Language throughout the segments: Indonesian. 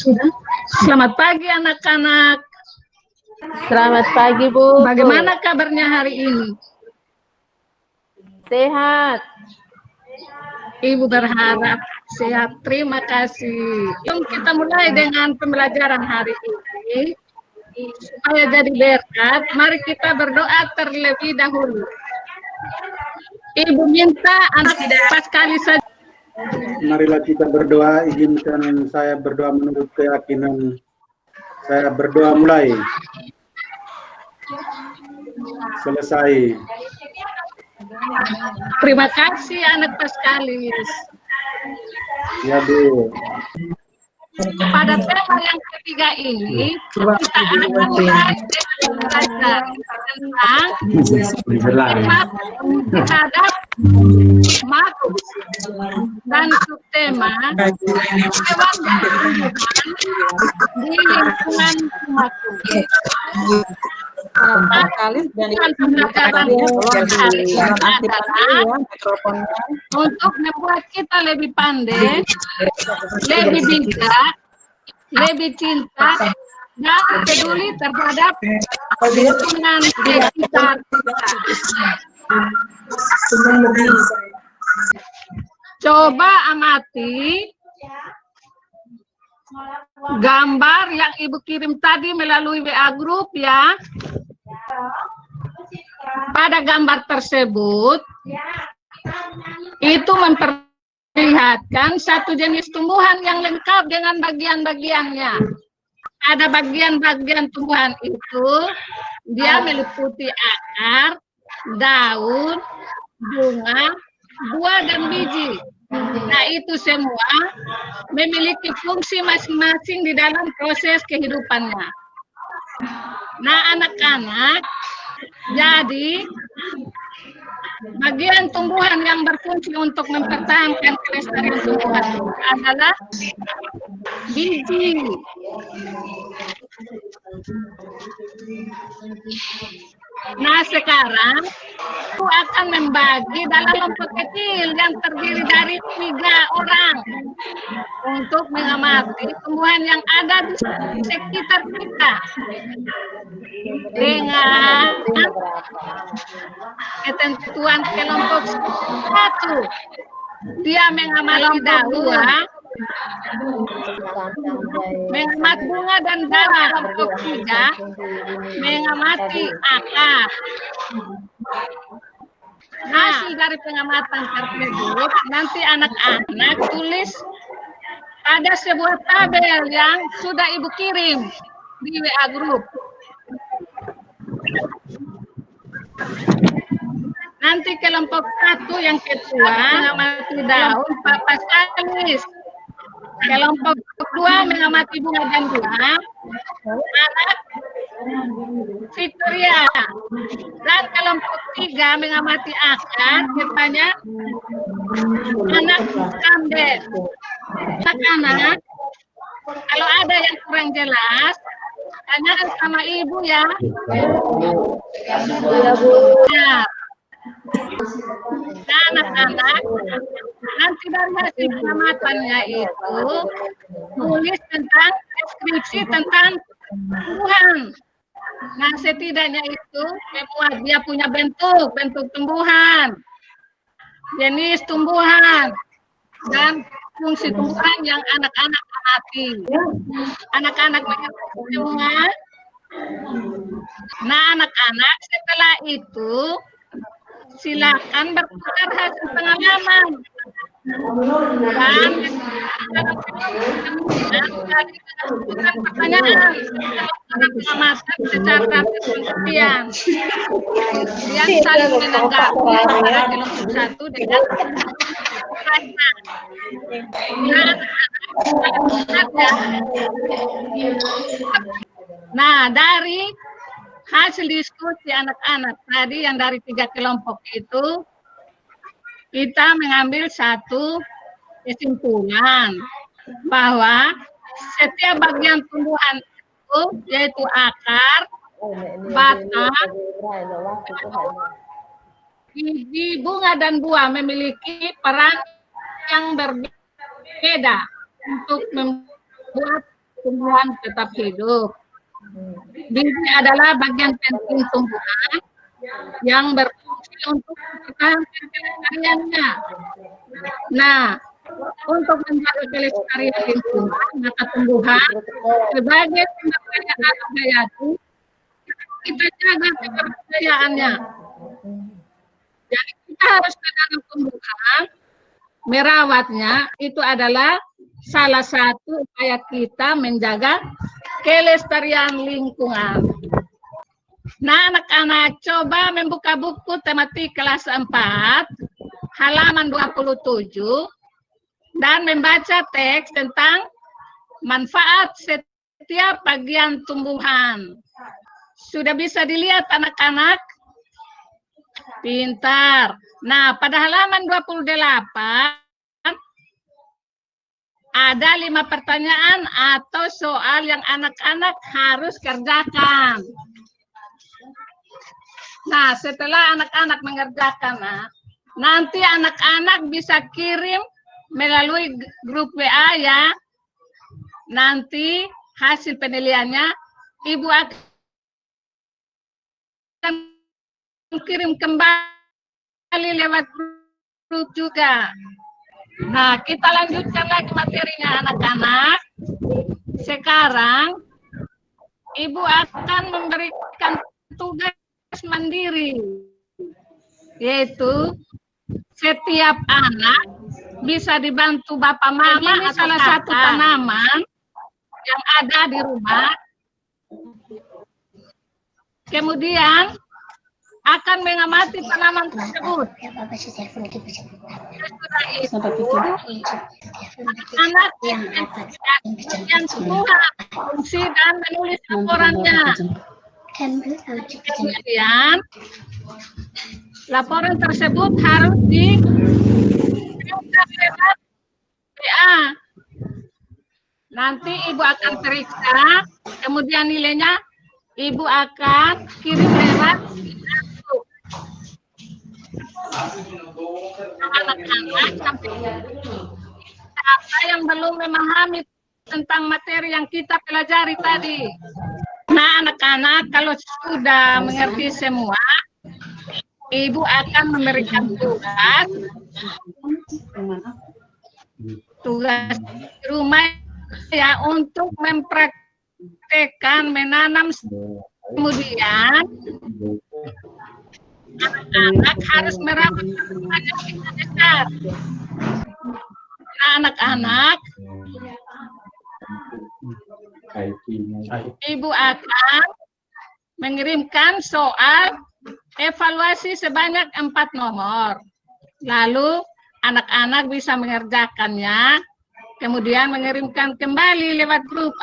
Selamat pagi anak-anak. Selamat pagi, Bu. Bagaimana kabarnya hari ini? Sehat. Ibu berharap sehat. Terima kasih. Yuk kita mulai dengan pembelajaran hari ini. Supaya jadi berkat, mari kita berdoa terlebih dahulu. Ibu minta anak pas kali saja. Marilah kita berdoa, izinkan saya berdoa menurut keyakinan. Saya berdoa mulai. Selesai. Terima kasih anak Paskalis. Ya, Bu. Pada tema yang ketiga ini, kita akan mulai belajar tentang iman terhadap makhluk dan subtema hewan dan tumbuhan di lingkungan makhluk. Pembelajaran hari ini adalah untuk membuat kita lebih pandai, lebih bijak, lebih cinta, dan peduli terhadap lingkungan sekitar kita. Coba amati gambar yang Ibu kirim tadi melalui WA Group ya. Pada gambar tersebut, itu memperlihatkan satu jenis tumbuhan yang lengkap dengan bagian-bagiannya. Ada bagian-bagian tumbuhan itu, dia meliputi akar, daun, bunga, buah, dan biji. Nah, itu semua memiliki fungsi masing-masing di dalam proses kehidupannya. Nah, anak-anak, jadi bagian tumbuhan yang berfungsi untuk mempertahankan kelestarian tumbuhan adalah biji. Nah, sekarang aku akan membagi dalam kelompok kecil yang terdiri dari 3 orang untuk mengamati tumbuhan yang ada di sekitar kita dengan ketentuan kelompok 1. Dia mengamati daun, mengamati bunga dan daun. Kelompok 3 mengamati akar. Hasil dari pengamatan tersebut nanti anak-anak tulis pada sebuah tabel yang sudah Ibu kirim di WA Group. Nanti kelompok 1 yang ketua mengamati daun Pak Paskalis. Kelompok 2 mengamati bunga dan buah anak Victoria. Dan kelompok 3 mengamati akar, ketuanya anak Campbell. Anak-anak, kalau ada yang kurang jelas, tanyakan sama Ibu ya. Iya, Bu. Ya. Nah, anak-anak, nanti dari hasil pengamatannya itu tulis tentang deskripsi tentang tumbuhan. Nah, setidaknya itu membuat dia punya bentuk tumbuhan, jenis tumbuhan, dan fungsi tumbuhan yang anak-anak amati. Anak-anak mengerti semua. Nah, anak-anak, setelah itu silakan bertukar hasil pengalaman dan kemudian pertanyaan pengamatan secara pengertian. Kemudian saling menanggapi antara kelompok 1 dengan nah, dari hasil diskusi anak-anak tadi yang dari 3 kelompok itu, kita mengambil satu kesimpulan bahwa setiap bagian tumbuhan itu, yaitu akar, batang, biji, bunga, dan buah memiliki peran yang berbeda untuk membuat tumbuhan tetap hidup. Biji adalah bagian penting tumbuhan yang berfungsi untuk mempertahankan kelestariannya. Nah, untuk menjaga kelestarian lingkungan, maka tumbuhan sebagai sumber daya alam hayati, kita jaga keberdayaannya. Jadi kita harus menanam tumbuhan, merawatnya, itu adalah salah satu upaya kita menjaga kelestarian lingkungan. Nah, anak-anak coba membuka buku tematik kelas 4, halaman 27, dan membaca teks tentang manfaat setiap bagian tumbuhan. Sudah bisa dilihat anak-anak? Pintar. Nah, pada halaman 28, ada 5 pertanyaan atau soal yang anak-anak harus kerjakan. Nah, setelah anak-anak mengerjakan, nanti anak-anak bisa kirim melalui grup WA ya. Nanti hasil penilaiannya Ibu akan kirim kembali lewat grup juga. Nah, kita lanjutkan lagi materinya anak-anak. Sekarang Ibu akan memberikan tugas mandiri, yaitu setiap anak bisa dibantu Bapak Mama atau salah satu tanaman yang ada di rumah. Kemudian akan mengamati tanaman tersebut. Sesudah itu, anak yang tumbuhan fungsi dan menulis laporannya. Kemudian laporan tersebut harus dikirimkan lewat WA. Nanti Ibu akan periksa, kemudian nilainya Ibu akan kirim lewat anak-anak sampai siapa yang belum memahami tentang materi yang kita pelajari tadi. Nah, anak-anak kalau sudah mengerti semua, Ibu akan memberikan tugas di rumah ya untuk mempraktekkan menanam. Kemudian anak-anak harus merawat tanaman yang besar. Nah, anak-anak, Ibu akan mengirimkan soal evaluasi sebanyak 4 nomor. Lalu anak-anak bisa mengerjakannya, kemudian mengirimkan kembali lewat grup.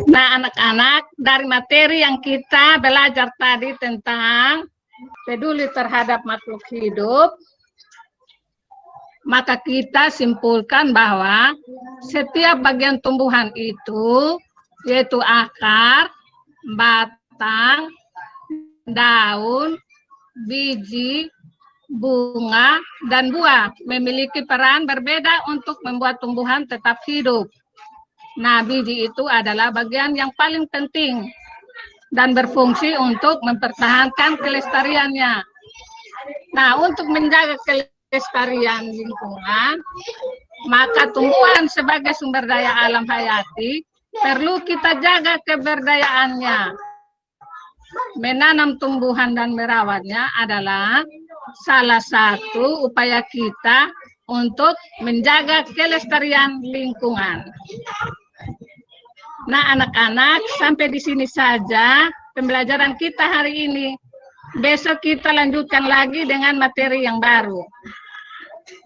Nah, anak-anak, dari materi yang kita belajar tadi tentang peduli terhadap makhluk hidup, maka kita simpulkan bahwa setiap bagian tumbuhan itu, yaitu akar, batang, daun, biji, bunga, dan buah, memiliki peran berbeda untuk membuat tumbuhan tetap hidup. Nah, biji itu adalah bagian yang paling penting dan berfungsi untuk mempertahankan kelestariannya. Nah, untuk menjaga kelestarian lingkungan, maka tumbuhan sebagai sumber daya alam hayati perlu kita jaga keberdayaannya. Menanam tumbuhan dan merawatnya adalah salah satu upaya kita untuk menjaga kelestarian lingkungan. Nah, anak-anak, sampai di sini saja pembelajaran kita hari ini. Besok kita lanjutkan lagi dengan materi yang baru.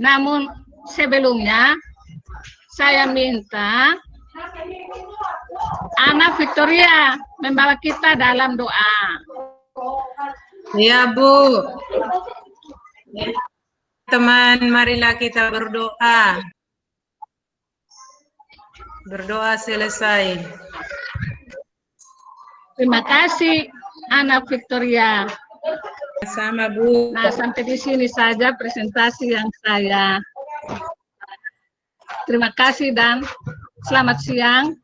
Namun sebelumnya saya minta Ana Victoria membawa kita dalam doa. Ya, Bu. Teman, marilah kita berdoa. Berdoa selesai. Terima kasih, Ana Victoria. Sama, Bu. Nah, sampai di sini saja presentasi yang saya. Terima kasih dan selamat siang.